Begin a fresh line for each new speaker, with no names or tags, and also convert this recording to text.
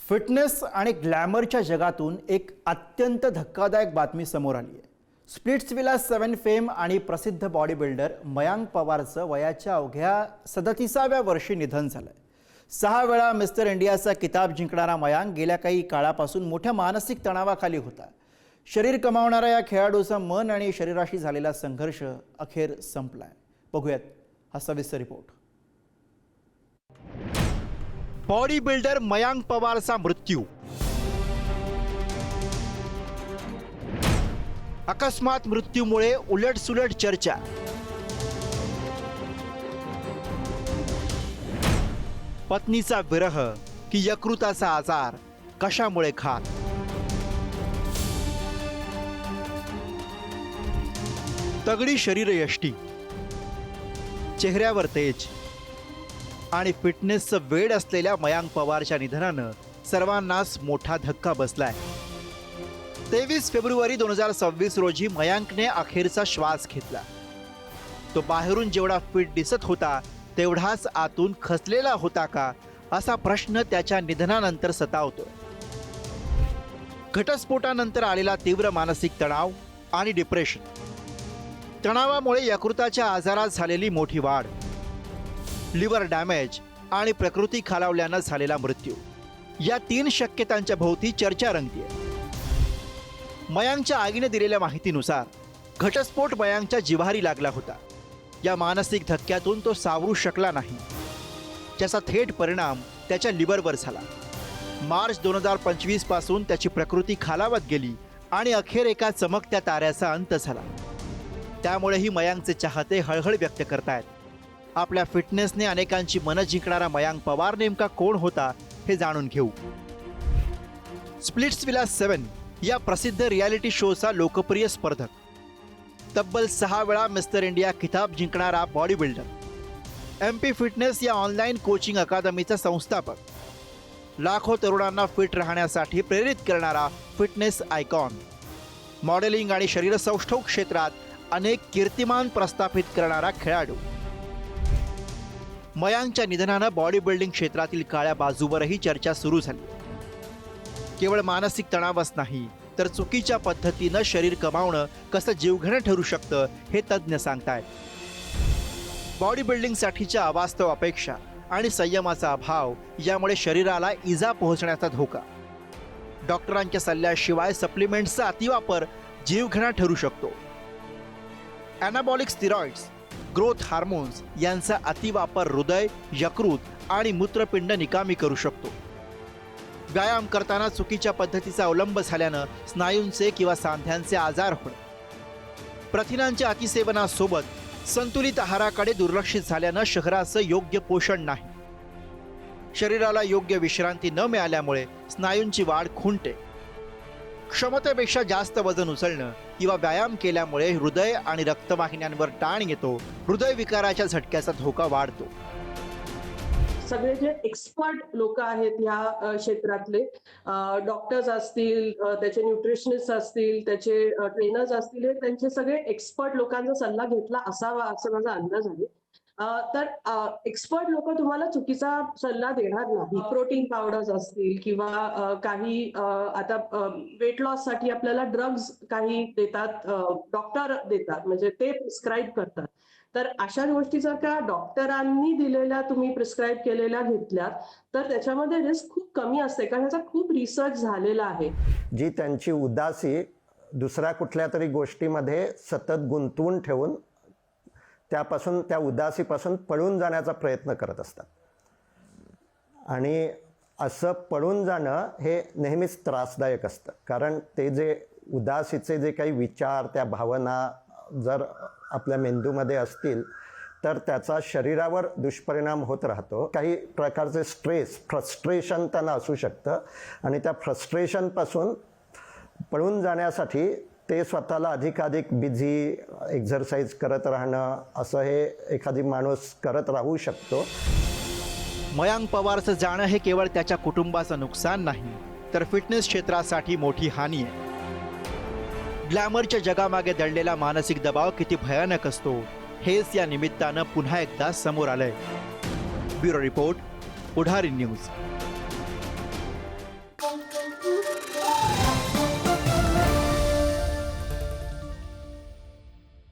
Fitness आणि ग्लॅमरच्या जगातून एक अत्यंत धक्कादायक बातमी समोर आली आहे। स्प्लिट्सविला 7 फेम आणि प्रसिद्ध बॉडी बिल्डर मयांक पवारचं वयाच्या अवघ्या 37व्या वर्षी निधन झालंय। 6 वेळा मिस्टर इंडियाचा किताब जिंकणारा मयांक गेल्या काही काळापासून मोठ्या मानसिक तणावाखाली होता। शरीर कमावणाऱ्या या खेळाडूचा मन आणि शरीराशी झालेला संघर्ष अखेर संपलाय। बघूयात हा सविस्तर रिपोर्ट। बॉडी बिल्डर मयांक पवारचा मृत्यू। अकस्मात मृत्यूमुळे उलटसुलट चर्चा। पत्नीचा विरह की यकृताचा आजार, कशामुळे घात? तगडी शरीरयष्टी, चेहऱ्यावर तेज आणि फिटनेसचं वेड असलेल्या मयांक पवारच्या निधनानं सर्वांनाच मोठा धक्का बसलाय। 23 फेब्रुवारी 2026 रोजी मयांकने अखेरचा श्वास घेतला। तो बाहेरून जेवढा फिट दिसत होता तेवढाच आतून खचलेला होता का, असा प्रश्न त्याच्या निधनानंतर सतावतोय। घटस्फोटानंतर आलेला तीव्र मानसिक तणाव आणि डिप्रेशन, तणावामुळे यकृताच्या आजारात झालेली मोठी वाढ, लिव्हर डॅमेज आणि प्रकृती खालावल्यानं झालेला मृत्यू, या 3 शक्यतांच्या भोवती चर्चा रंगतीये। मयांकच्या आईने दिलेल्या माहितीनुसार घटस्फोट मयांकच्या जिव्हारी लागला होता। या मानसिक धक्क्यातून तो सावरू शकला नाही, ज्याचा थेट परिणाम त्याच्या लिव्हरवर झाला। मार्च 2025 पासून त्याची प्रकृती खालावत गेली आणि अखेर एका चमकत्या ताऱ्याचा अंत झाला। त्यामुळेही मयांकचे चाहते हळहळ व्यक्त करतायत। आपल्या फिटनेसने अनेकांची मनं जिंकणारा मयांक पवार नेमका कोण होता हे जाणून घेऊ। स्प्लिट्सविला 7 या प्रसिद्ध रियालिटी शोचा लोकप्रिय स्पर्धक, तब्बल 6 वेळा मिस्टर इंडिया किताब जिंकणारा बॉडी बिल्डर, MP फिटनेस या ऑनलाईन कोचिंग अकादमीचा संस्थापक, लाखो तरुणांना फिट राहण्यासाठी प्रेरित करणारा फिटनेस आयकॉन, मॉडेलिंग आणि शरीरसौष्ठव क्षेत्रात अनेक कीर्तिमान प्रस्थापित करणारा खेळाडू। मयांकच्या निधनानं बॉडी बिल्डिंग क्षेत्रातील काळ्या बाजूवरही चर्चा सुरू झाली। केवळ मानसिक तणावच नाही, तर चुकीच्या पद्धतीनं शरीर कमावणं कसं जीवघेणं ठरू शकतं हे तज्ज्ञ सांगतायत। बॉडी बिल्डिंगसाठीच्या अवास्तव अपेक्षा आणि संयमाचा अभाव यामुळे शरीराला इजा पोहोचण्याचा धोका, डॉक्टरांच्या सल्ल्याशिवाय सप्लिमेंट्सचा अतिवापर जीवघेणा ठरू शकतो। ॲनाबॉलिक स्टिरॉइड्स, ग्रोथ हार्मोन्स यांचा अतिवापर हृदय, यकृत आणि मूत्रपिंड निकामी करू शकतो। व्यायाम करताना चुकीच्या पद्धतीचा अवलंब झाल्यानं स्नायूंचे किंवा सांध्यांचे आजार होणे, प्रथिनांच्या अतिसेवनासोबत संतुलित आहाराकडे दुर्लक्षित झाल्यानं शरीराचं योग्य पोषण नाही, शरीराला योग्य विश्रांती न मिळाल्यामुळे स्नायूंची वाढ खुंटते, क्षमतेपेक्षा जास्त वजन उचलणं किंवा व्यायाम केल्यामुळे हृदय आणि रक्तवाहिन्यांवर ताण येतो, हृदयविकाराच्या झटक्याचा धोका वाढतो।
सगळे जे एक्सपर्ट लोक आहेत ह्या क्षेत्रातले, डॉक्टर्स असतील, त्याचे न्यूट्रिशनिस्ट असतील, त्याचे ट्रेनर्स असतील, हे त्यांचे सगळे एक्सपर्ट लोकांचा सल्ला घेतला असावा असं माझा अंदाज आहे। तर एक्सपर्ट लोक तुम्हाला चुकीचा सल्ला देणार नाही। प्रोटीन पावडर्स असतील किंवा काही आता वेट लॉस साठी आपल्याला ड्रग्ज काही देतात, डॉक्टर देतात, म्हणजे ते प्रिस्क्राईब करतात। तर अशा गोष्टी जर का डॉक्टरांनी दिलेल्या तुम्ही प्रिस्क्राईब केलेल्या घेतल्या तर त्याच्यामध्ये रिस्क खूप कमी असते, कारण ह्याचा खूप रिसर्च झालेला आहे।
जी त्यांची उदासी दुसऱ्या कुठल्या तरी गोष्टीमध्ये सतत गुंतवून ठेवून त्यापासून, त्या उदासीपासून पळून जाण्याचा प्रयत्न करत असतात। आणि असं पळून जाणं हे नेहमीच त्रासदायक असतं, कारण ते जे उदासीचे जे काही विचार, त्या भावना जर आपल्या मेंदूमध्ये असतील तर त्याचा शरीरावर दुष्परिणाम होत राहतो। काही प्रकारचे स्ट्रेस, फ्रस्ट्रेशन त्यांना असू शकतं आणि त्या फ्रस्ट्रेशनपासून पळून जाण्यासाठी ते स्वतःला अधिकाधिक बिझी, एक्झरसाइज करत राहणं, असं हे एखादी माणूस करत राहू शकतो।
मयांक पवारचं जाणं हे केवळ त्याच्या कुटुंबाचं नुकसान नाही, तर फिटनेस क्षेत्रासाठी मोठी हानी आहे। ग्लॅमरच्या जगामागे दडलेला मानसिक दबाव किती भयानक असतो हेच या निमित्तानं पुन्हा एकदा समोर आलंय। ब्युरो रिपोर्ट, पुढारी न्यूज।